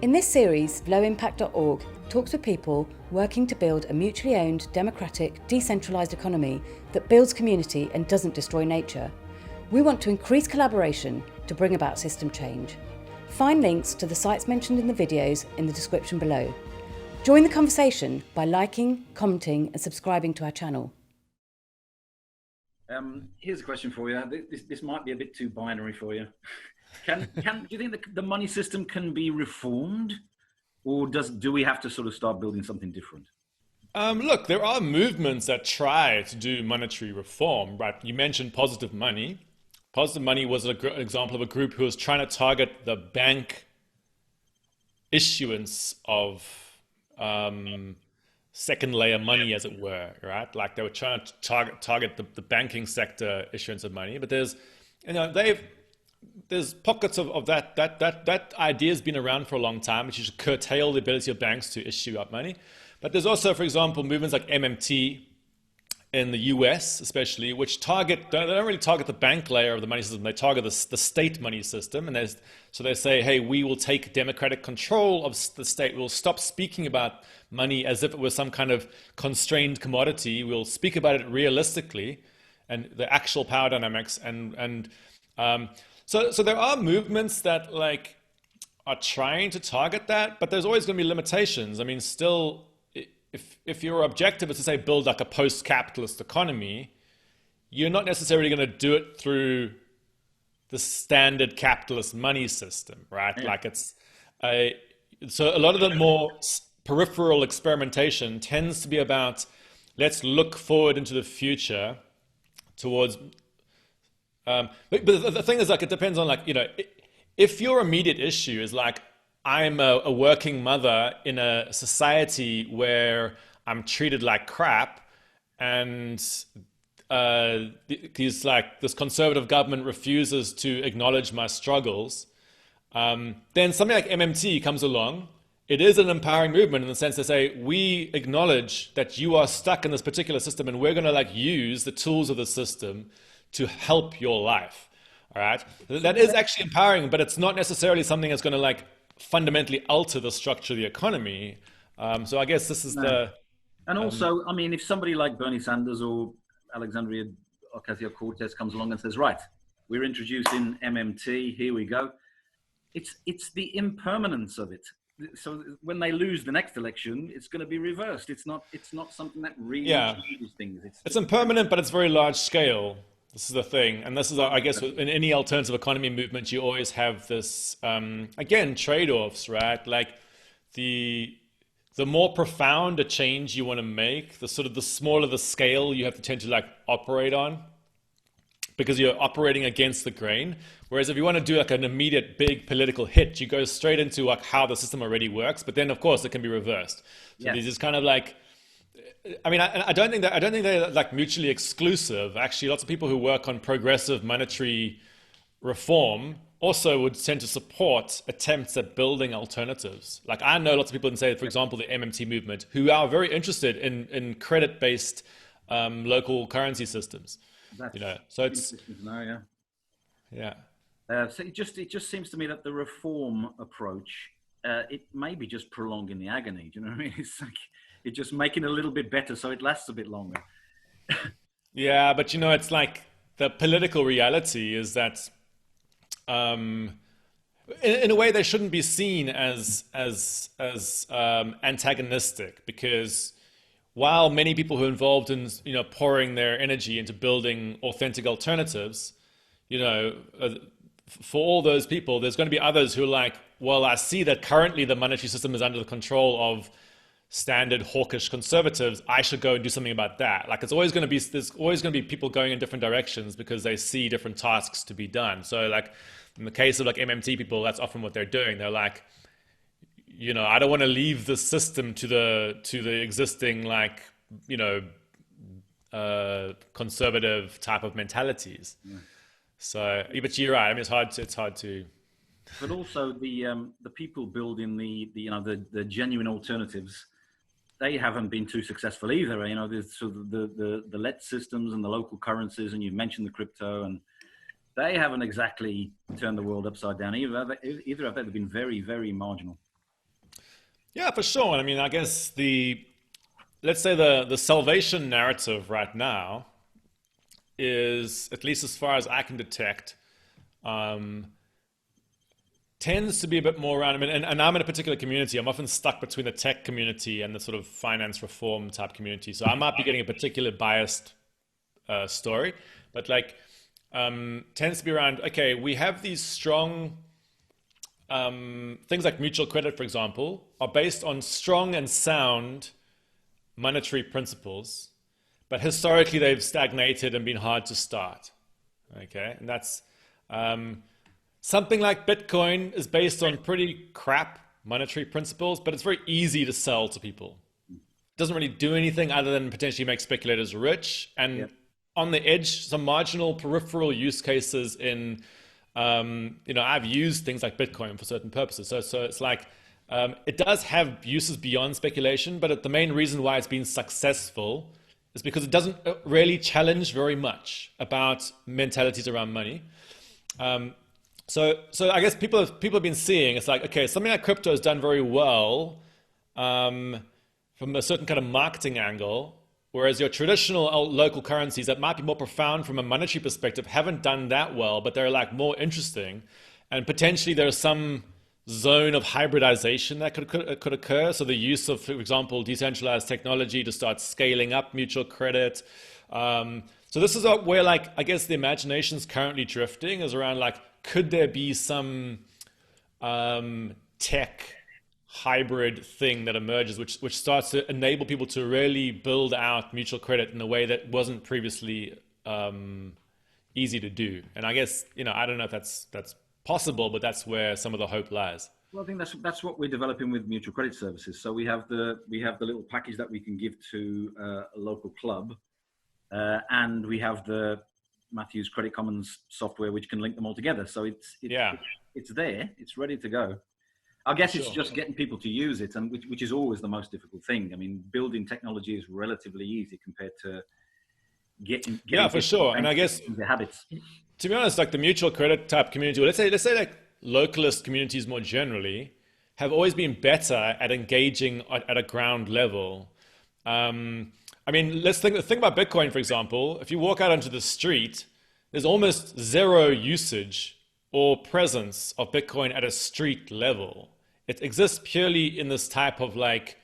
In this series, lowimpact.org talks with people working to build a mutually owned, democratic, decentralised economy that builds community and doesn't destroy nature. We want to increase collaboration to bring about system change. Find links to the sites mentioned in the videos in the description below. Join the conversation by liking, commenting and subscribing to our channel. Here's a question for you. This might be a bit too binary for you. Do you think the money system can be reformed, or do we have to sort of start building something different? Look, there are movements that try to do monetary reform, right? You mentioned Positive Money. Positive Money was an example of a group who was trying to target the bank issuance of second layer money, as it were, right? Like they were trying to target the banking sector issuance of money. But there's pockets of that idea has been around for a long time, which is to curtail the ability of banks to issue up money. But there's also, for example, movements like MMT in the US, especially, which they don't really target the bank layer of the money system. They target the state money system, and so they say, hey, we will take democratic control of the state. We'll stop speaking about money as if it was some kind of constrained commodity. We'll speak about it realistically and the actual power dynamics. So there are movements that are trying to target that, but there's always going to be limitations. I mean, still, if your objective is to say build like a post-capitalist economy, you're not necessarily going to do it through the standard capitalist money system, right? Yeah. So a lot of the more peripheral experimentation tends to be about, let's look forward into the future towards. But the thing is, it depends on if your immediate issue is I'm a working mother in a society where I'm treated like crap, and this conservative government refuses to acknowledge my struggles, then something like MMT comes along. It is an empowering movement in the sense they say, we acknowledge that you are stuck in this particular system, and we're going to use the tools of the system to help your life. All right, that is actually empowering, but it's not necessarily something that's going to fundamentally alter the structure of the economy. So I guess this is And also, I mean, if somebody like Bernie Sanders or Alexandria Ocasio-Cortez comes along and says, right, we're introducing MMT, here we go. It's the impermanence of it. So when they lose the next election, it's going to be reversed. It's not something that really changes things. It's impermanent, but it's very large scale. This is the thing. And this is, I guess, in any alternative economy movement, you always have this, again, trade-offs, right? The more profound a change you want to make, the smaller the scale you have to tend to operate on, because you're operating against the grain. Whereas if you want to do an immediate big political hit, you go straight into how the system already works. But then, of course, it can be reversed. So this is kind of I mean, I don't think they're mutually exclusive. Actually, lots of people who work on progressive monetary reform also would tend to support attempts at building alternatives. I know lots of people can say, for example, the MMT movement, who are very interested in credit-based local currency systems. So it's So it just seems to me that the reform approach, it may be just prolonging the agony. Do you know what I mean? It's it's just making it a little bit better so it lasts a bit longer. Yeah, but it's the political reality is that in a way they shouldn't be seen as antagonistic, because while many people who are involved in pouring their energy into building authentic alternatives, for all those people, there's going to be others who are well, I see that currently the monetary system is under the control of standard hawkish conservatives. I should go and do something about that. There's always going to be people going in different directions because they see different tasks to be done. So in the case of MMT people, that's often what they're doing. They're I don't want to leave the system to the existing conservative type of mentalities. Yeah. So, but you're right. I mean, it's hard to. But also the people building the genuine alternatives, they haven't been too successful either. There's sort of the let systems and the local currencies, and you mentioned the crypto, and they haven't exactly turned the world upside down either. Either have they? They've been very, very marginal. Yeah, for sure. And I mean, I guess let's say the salvation narrative right now is, at least as far as I can detect, um, tends to be a bit more around. I mean, and I'm in a particular community. I'm often stuck between the tech community and the sort of finance reform type community. So I might be getting a particular biased story, but like tends to be around. Okay, we have these strong things like mutual credit, for example, are based on strong and sound monetary principles, but historically they've stagnated and been hard to start. Okay, and that's something like Bitcoin is based on pretty crap monetary principles, but it's very easy to sell to people. It doesn't really do anything other than potentially make speculators rich, and on the edge, some marginal peripheral use cases in, I've used things like Bitcoin for certain purposes. So it's like, it does have uses beyond speculation, but the main reason why it's been successful is because it doesn't really challenge very much about mentalities around money. So I guess people have been seeing, it's like, okay, something like crypto has done very well from a certain kind of marketing angle, whereas your traditional local currencies that might be more profound from a monetary perspective haven't done that well, but they're like more interesting. And potentially there's some zone of hybridization that could occur. So the use of, for example, decentralized technology to start scaling up mutual credit. So this is where, like, I guess the imagination's currently drifting, is around like, could there be some tech hybrid thing that emerges, which starts to enable people to really build out mutual credit in a way that wasn't previously easy to do. And I guess, I don't know if that's possible, but that's where some of the hope lies. Well, I think that's what we're developing with mutual credit services. So we have the little package that we can give to a local club, and we have the Matthews Credit Commons software which can link them all together. So it's there, it's ready to go. I guess it's just getting people to use it, and which is always the most difficult thing. I mean, building technology is relatively easy compared to getting for sure. And I guess the habits. To be honest, like the mutual credit type community, or let's say like localist communities more generally, have always been better at engaging at a ground level. I mean, let's think about Bitcoin, for example. If you walk out onto the street, there's almost zero usage or presence of Bitcoin at a street level. It exists purely in this type of like,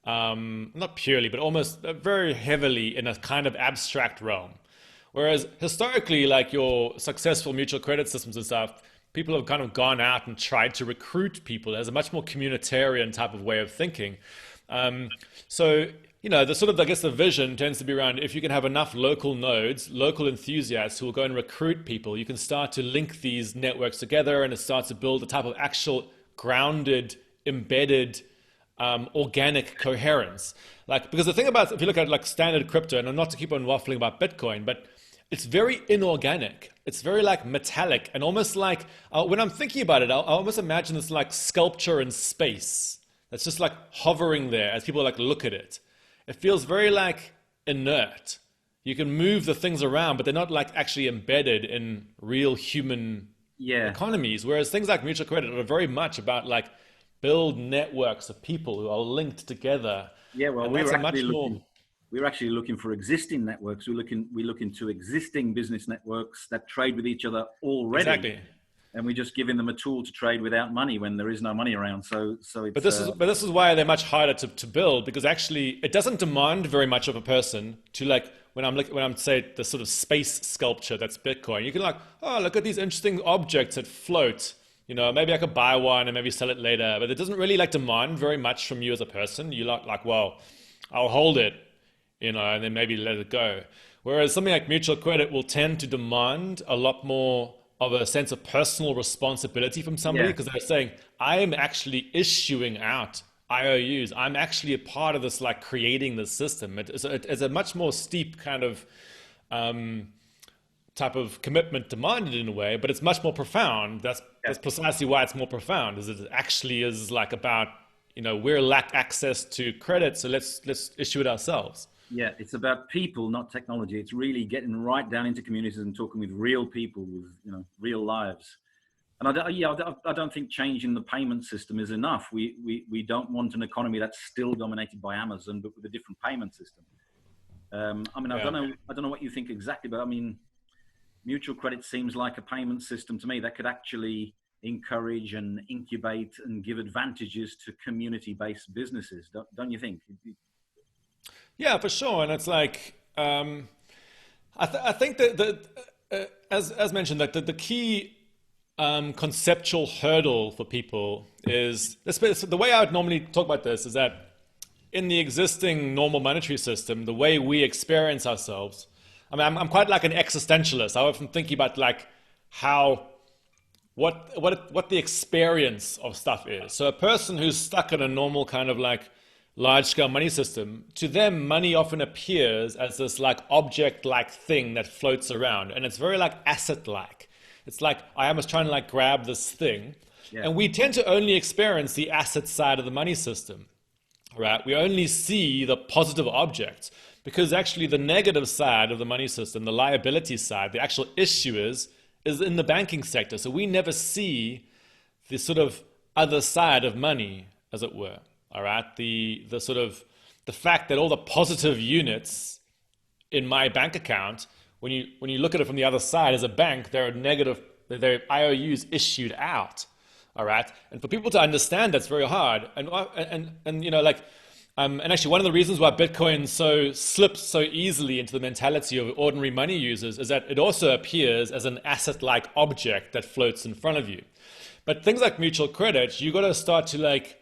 not purely, but almost very heavily in a kind of abstract realm. Whereas historically, like your successful mutual credit systems and stuff, people have kind of gone out and tried to recruit people. There's a much more communitarian type of way of thinking. So, the sort of, I guess the vision tends to be around, if you can have enough local nodes, local enthusiasts who will go and recruit people, you can start to link these networks together, and it starts to build a type of actual grounded, embedded, organic coherence. Like, because the thing about, if you look at like standard crypto, and not to keep on waffling about Bitcoin, but it's very inorganic. It's very like metallic, and almost like, when I'm thinking about it, I almost imagine it's like sculpture in space. That's just like hovering there as people like look at it. It feels very like inert. You can move the things around, but they're not like actually embedded in real human economies. Whereas things like mutual credit are very much about like build networks of people who are linked together. Yeah, well, we're actually looking for existing networks. We look into existing business networks that trade with each other already. Exactly. And we're just giving them a tool to trade without money when there is no money around. So it's, but this is why they're much harder to build, because actually it doesn't demand very much of a person to like, when I'm say the sort of space sculpture that's Bitcoin, you can like, oh, look at these interesting objects that float. Maybe I could buy one and maybe sell it later, but it doesn't really like demand very much from you as a person. You like, well, I'll hold it, and then maybe let it go. Whereas something like mutual credit will tend to demand a lot more of a sense of personal responsibility from somebody, because they're saying, I am actually issuing out IOUs. I'm actually a part of this, like creating this system. It's a much more steep kind of type of commitment demanded in a way, but it's much more profound. That's precisely why it's more profound, is it actually is like about, we lack access to credit, so let's issue it ourselves. Yeah, it's about people, not technology. It's really getting right down into communities and talking with real people with, real lives. And I don't think changing the payment system is enough. We don't want an economy that's still dominated by Amazon, but with a different payment system. I mean, I don't know what you think exactly, but I mean, mutual credit seems like a payment system to me that could actually encourage and incubate and give advantages to community-based businesses. Don't you think? Yeah, for sure. And it's like, I think that as mentioned, that the key conceptual hurdle for people is, the way I would normally talk about this is that in the existing normal monetary system, the way we experience ourselves, I mean, I'm quite like an existentialist. I often think about like what the experience of stuff is. So a person who's stuck in a normal kind of like large-scale money system, to them, money often appears as this like object-like thing that floats around, and it's very like asset-like. It's like I was trying to like grab this thing, and we tend to only experience the asset side of the money system, right? We only see the positive objects, because actually the negative side of the money system, the liability side, the actual issue is in the banking sector. So we never see the sort of other side of money, as it were. All right, the sort of the fact that all the positive units in my bank account, when you look at it from the other side as a bank, there are negative, there are IOUs issued out. All right, and for people to understand that's very hard. And you know, like, and actually one of the reasons why Bitcoin slips so easily into the mentality of ordinary money users is that it also appears as an asset-like object that floats in front of you. But things like mutual credit, you got to start to like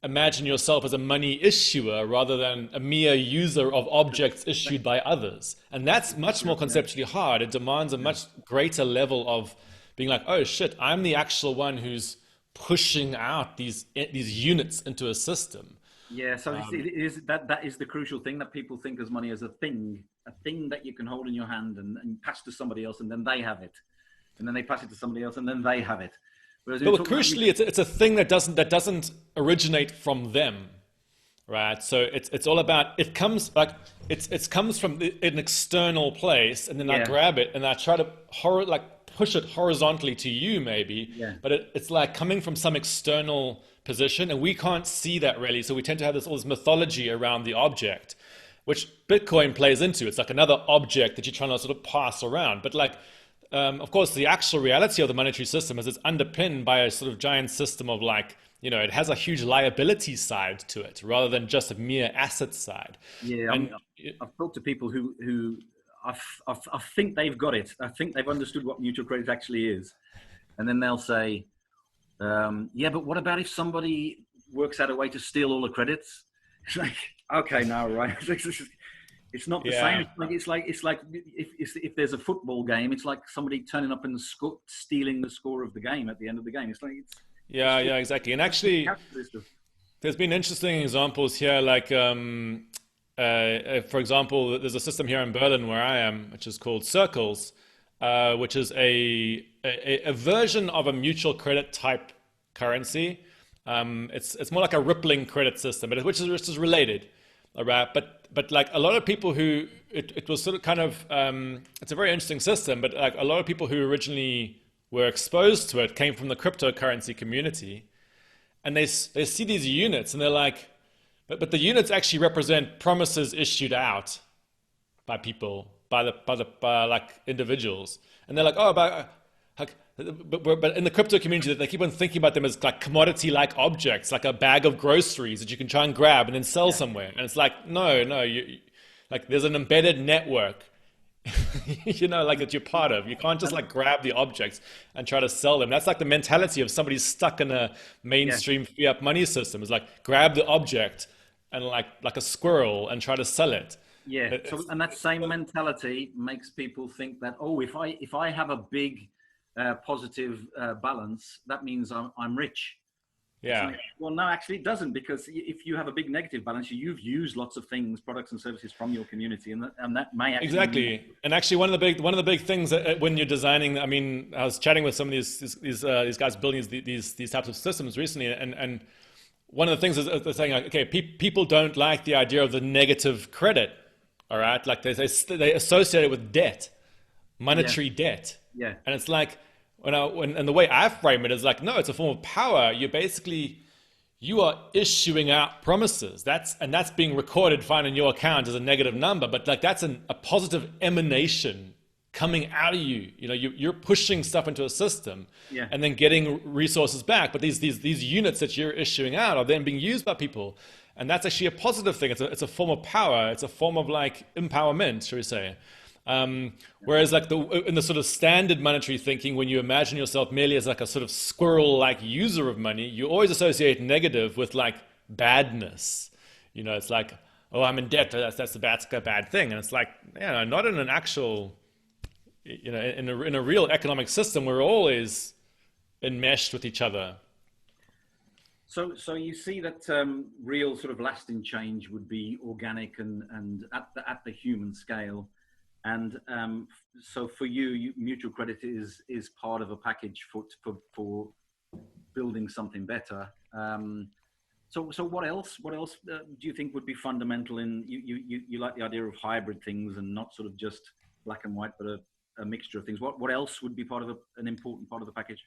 imagine yourself as a money issuer rather than a mere user of objects issued by others. And that's much more conceptually hard. It demands a much greater level of being like, oh shit, I'm the actual one who's pushing out these units into a system. Yeah, so that is the crucial thing, that people think as money as a thing that you can hold in your hand and pass to somebody else, and then they have it. And then they pass it to somebody else, and then they have it. But crucially, it's a thing that doesn't originate from them, right? So it's all about, it comes from an external place, and then I grab it and I try to push it horizontally to you maybe, but it's like coming from some external position, and we can't see that really. So we tend to have all this mythology around the object, which Bitcoin plays into. It's like another object that you're trying to sort of pass around, but like. Of course, the actual reality of the monetary system is it's underpinned by a sort of giant system of like, you know, it has a huge liability side to it rather than just a mere asset side. Yeah, I've talked to people who I think they've got it. I think they've understood what mutual credit actually is. And then they'll say, yeah, but what about if somebody works out a way to steal all the credits? It's like, okay, now, right. It's not the same. It's like if there's a football game, it's like somebody turning up and stealing the score of the game at the end of the game. It's like exactly. And actually, there's been interesting examples here. Like, for example, there's a system here in Berlin where I am, which is called Circles, which is a version of a mutual credit type currency. It's more like a rippling credit system, but which is related. Right, but like a lot of people who it was sort of kind of it's a very interesting system, but like a lot of people who originally were exposed to it came from the cryptocurrency community, and they see these units and they're like, but the units actually represent promises issued out by people, by like individuals, and they're like, oh, but in the crypto community, they keep on thinking about them as like commodity-like objects, like a bag of groceries that you can try and grab and then sell somewhere. And it's like, no, like there's an embedded network, you know, like that you're part of. You can't just like grab the objects and try to sell them. That's like the mentality of somebody stuck in a mainstream fiat money system. It's like grab the object and like a squirrel and try to sell it. Yeah, and that same mentality makes people think that, oh, if I have a big positive balance, that means I'm rich. Yeah. Like, well, no, actually it doesn't, because if you have a big negative balance, you've used lots of things, products and services from your community, and that may actually exactly. And actually, one of the big things that when you're designing, I mean, I was chatting with some of these guys building these types of systems recently, and one of the things is they're saying, like, okay, people don't like the idea of the negative credit. All right, like they associate it with debt, monetary debt. Yeah. And it's like, and the way I frame it is like, no, it's a form of power. You are issuing out promises. That's being recorded fine in your account as a negative number, but like that's a positive emanation coming out of you. You know, you're pushing stuff into a system and then getting resources back. But these units that you're issuing out are then being used by people. And that's actually a positive thing. It's a form of power. It's a form of like empowerment, shall we say. Whereas like in the sort of standard monetary thinking, when you imagine yourself merely as like a sort of squirrel-like user of money, you always associate negative with like badness. You know, it's like, oh, I'm in debt. That's a bad thing. And it's like, you know, not in an actual, you know, in a real economic system, we're always enmeshed with each other. So you see that real sort of lasting change would be organic and at the human scale. And so for you, mutual credit is part of a package for building something better. So what else do you think would be fundamental in you like the idea of hybrid things and not sort of just black and white, but a mixture of things. What else would be part of an important part of the package?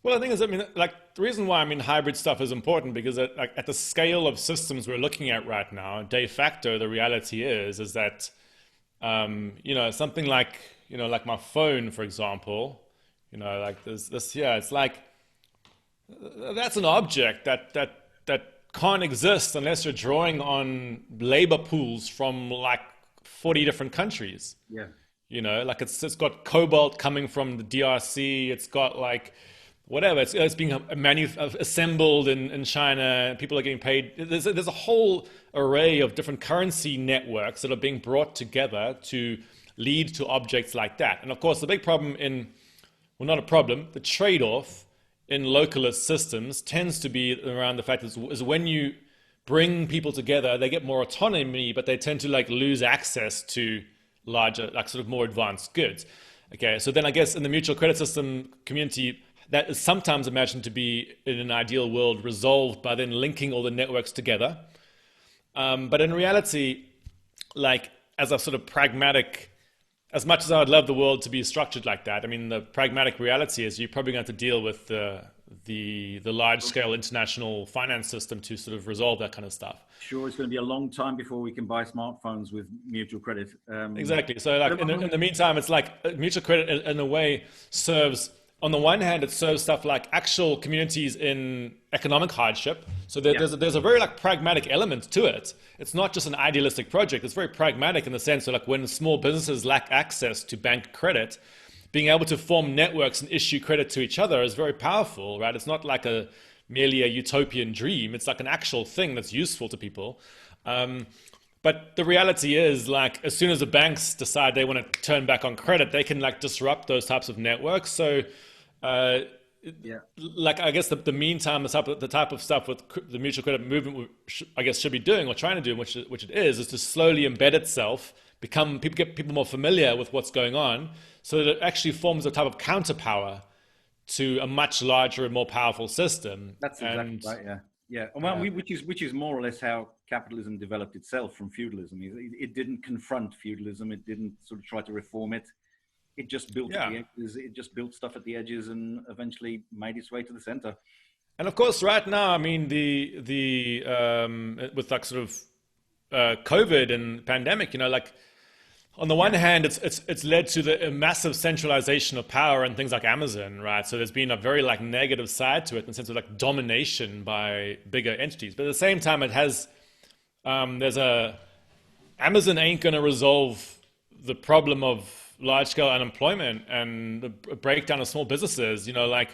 Well, the thing is, I mean, like the reason why hybrid stuff is important because at the scale of systems we're looking at right now, de facto, the reality is that you know, something like, you know, like my phone, for example, you know, like this here, it's like that's an object that can't exist unless you're drawing on labor pools from like 40 different countries. Yeah. You know, like it's got cobalt coming from the DRC. It's got like whatever. It's being assembled in China. People are getting paid. There's a whole array of different currency networks that are being brought together to lead to objects like that. And of course, the big problem well, not a problem, the trade-off in localist systems tends to be around the fact is when you bring people together, they get more autonomy, but they tend to like lose access to larger, like sort of more advanced goods. Okay, so then I guess in the mutual credit system community, that is sometimes imagined to be, in an ideal world, resolved by then linking all the networks together. But in reality, like as a sort of pragmatic, as much as I would love the world to be structured like that, I mean, the pragmatic reality is you're probably going to have to deal with the large-scale international finance system to sort of resolve that kind of stuff. Sure, it's going to be a long time before we can buy smartphones with mutual credit. Exactly. So like in the meantime, it's like mutual credit in a way serves, on the one hand, it serves stuff like actual communities in economic hardship. So there's a very like pragmatic element to it. It's not just an idealistic project. It's very pragmatic in the sense of like when small businesses lack access to bank credit, being able to form networks and issue credit to each other is very powerful, right? It's not like merely a utopian dream. It's like an actual thing that's useful to people. But the reality is, like, as soon as the banks decide they want to turn back on credit, they can like disrupt those types of networks. So, like, I guess the meantime, the type of stuff with the mutual credit movement, I guess, should be doing or trying to do, which it is to slowly embed itself, get people more familiar with what's going on, so that it actually forms a type of counterpower to a much larger and more powerful system. That's exactly right. Yeah. Yeah, well, which is more or less how capitalism developed itself from feudalism. It didn't confront feudalism. It didn't sort of try to reform it. It just built at the edges. It just built stuff at the edges and eventually made its way to the center. And of course, right now, I mean, the with like sort of COVID and pandemic, you know, like on the one hand, it's led to the massive centralization of power and things like Amazon, right? So there's been a very like negative side to it in the sense of like domination by bigger entities. But at the same time, it has Amazon ain't going to resolve the problem of large-scale unemployment and the breakdown of small businesses. You know, like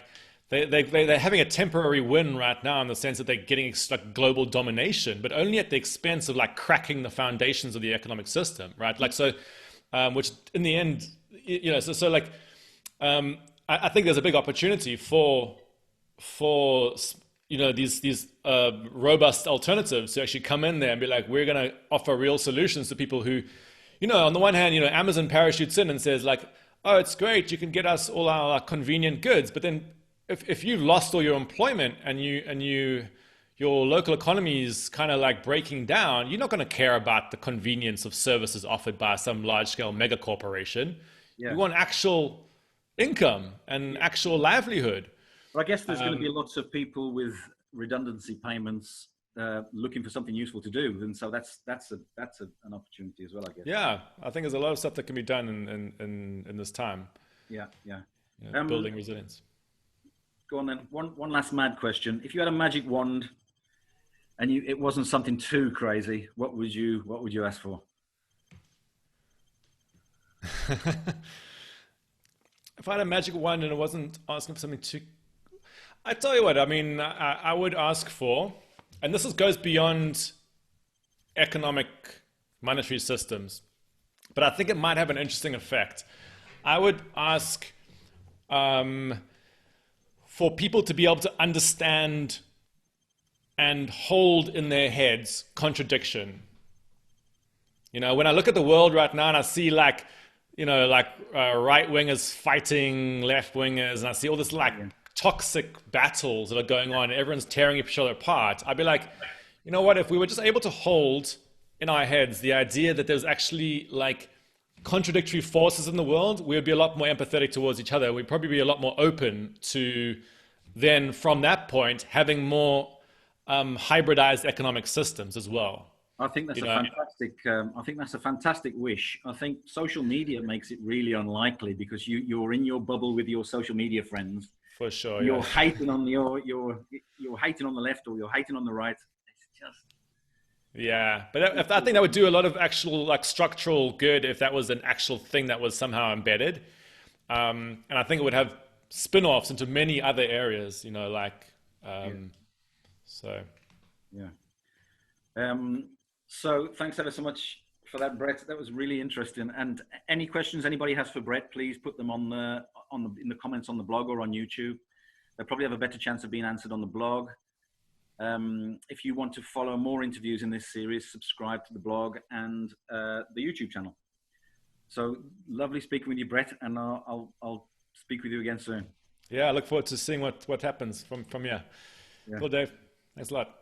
they're having a temporary win right now in the sense that they're getting like global domination, but only at the expense of like cracking the foundations of the economic system, right? Like so, which in the end, you know, so like I think there's a big opportunity for you know these robust alternatives to actually come in there and be like, we're going to offer real solutions to people who, you know, on the one hand, you know, Amazon parachutes in and says like, oh, it's great, you can get us all our convenient goods, but then if you've lost all your employment and your local economy is kind of like breaking down, you're not going to care about the convenience of services offered by some large-scale mega corporation. Yeah. You want actual income and actual livelihood. But I guess there's going to be lots of people with redundancy payments looking for something useful to do, and so that's an opportunity as well, I guess. Yeah, I think there's a lot of stuff that can be done in this time. Yeah, yeah. Building resilience. Go on then. One last mad question. If you had a magic wand and it wasn't something too crazy, what would you ask for? If I had a magic wand and it wasn't asking for something too, I tell you what, I mean, I would ask for, and this goes beyond economic monetary systems, but I think it might have an interesting effect. I would ask for people to be able to understand and hold in their heads contradiction. You know, when I look at the world right now and I see right wingers fighting left wingers, and I see all this toxic battles that are going on, and everyone's tearing each other apart, I'd be like, you know what, if we were just able to hold in our heads the idea that there's actually contradictory forces in the world, we would be a lot more empathetic towards each other. We'd probably be a lot more open to then, from that point, having more hybridized economic systems as well. I think that's a fantastic wish. I think social media makes it really unlikely because you're in your bubble with your social media friends. For sure, you're hating on you're hating on the left or you're hating on the right. It's just. Yeah, but I think that would do a lot of actual structural good if that was an actual thing that was somehow embedded, and I think it would have spin-offs into many other areas. So. Yeah. So thanks ever so much for that, Brett. That was really interesting. And any questions anybody has for Brett, please put them in the comments on the blog or on YouTube. They'll probably have a better chance of being answered on the blog. If you want to follow more interviews in this series, subscribe to the blog and the YouTube channel. So lovely speaking with you, Brett, and I'll speak with you again soon. Yeah, I look forward to seeing what happens from here. Yeah. Well, Dave, thanks a lot.